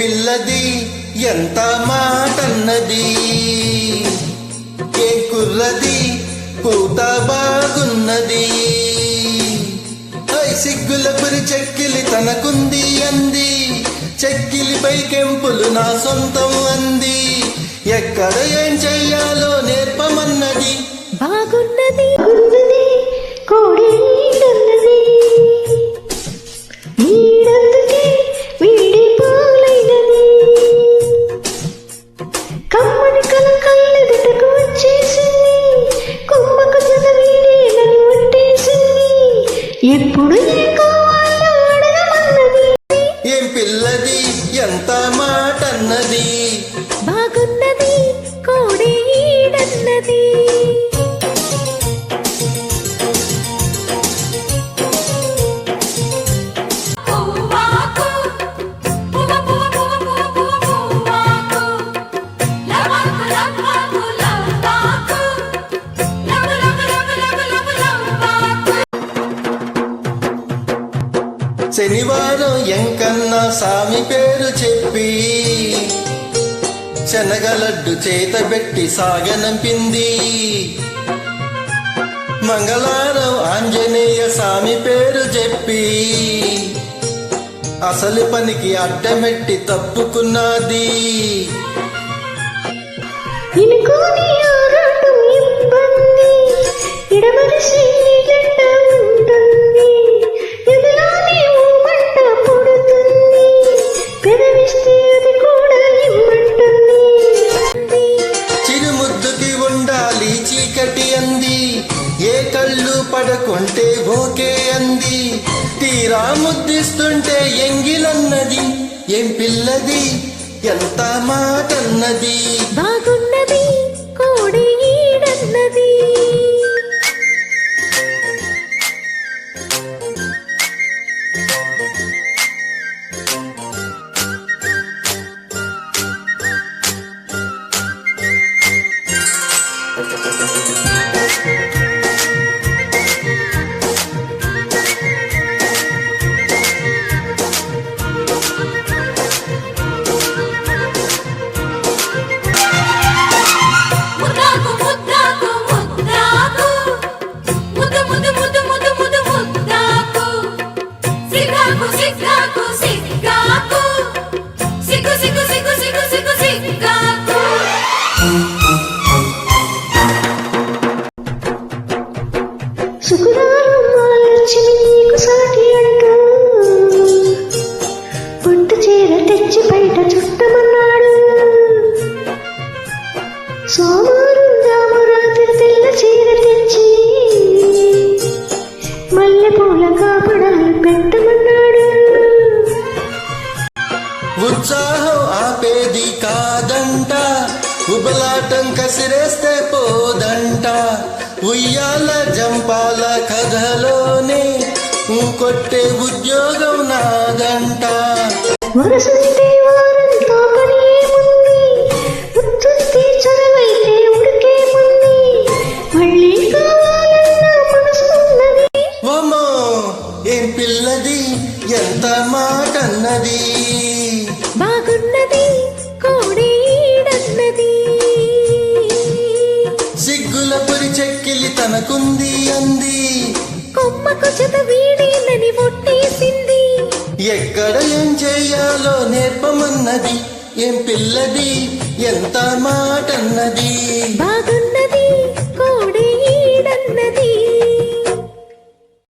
పిల్లది ఎంత మాటన్నది, ఏ కుర్రది కూత బాగున్నది, సిగ్గుల పురి చెక్కిలి తనకుంది అంది, చెక్కిలిపై కెంపులు నా సొంతం అంది, ఎక్కడ ఏం చెయ్యాలో నేర్పమన్నది. బాగున్నది కోడి నీడన్నది, నీడందుకే వీడి పాలైనది, కమ్మని కళ్ళెదుటకు వచ్చేసింది, కొమ్మకు జత వీడేనని ఒట్టేసింది, ఎప్పుడు ఏ కావాలో అడగమన్నది. ఏం పిల్లది ఎంత మాటన్నది, బాగున్నది కోడి ఈడన్నది. శనివారం ఎంకన్నా సామి పేరు చెప్పి శనగలడ్డు చేతబెట్టి సాగనంపింది, మంగళవారం ఆంజనేయ స్వామి పేరు చెప్పి అసలు పనికి అడ్డమెట్టి తప్పుకున్నది. చిరుముద్దుకి ఉండాలి చీకటి అంది, ఏ కళ్ళు పడకుంటే ఓకే అంది, తీరా ముద్దిస్తుంటే ఎంగిలన్నది. ఏం పిల్లది ఎంత మాటన్నది, బాగున్నది కోడి ఈడన్నది. శుక్రవారం ఆలోచన నీకు సాటి అంటూ పట్టు చీర తెచ్చి బయట చుట్టమన్నాడు, సోమవారం జాము రాత్రి తెల్ల చీర తెచ్చి మల్లెపూల కాపడాలు పెట్టమన్నాడు. ఉత్సాహం ఆపేది కాదంట, ఉబలాటం కసిరేస్తే పోదంట, ఉయ్యాల జంపాల కథలోనే కొట్టే ఉద్యోగం నాదంట. వరసంటే వారంతా పని ఏముంది, ఉత్తుత్తి చరవైతే ఉడికేముంది, మళ్ళీ కావాలన్న మనసున్నది. ఓమో ఏం పిల్లది ఎంత మాటన్నది, బాగున్నది కోడి ఈడన్నది, సిగ్గుల పురి చెక్కిలి తనకుంది అంది, కొమ్మకు జత వీడేనని ఒట్టేసింది, ఎక్కడ ఏం చెయ్యాలో నేర్పమన్నది. ఏం పిల్లది ఎంత మాటన్నది, బాగున్నది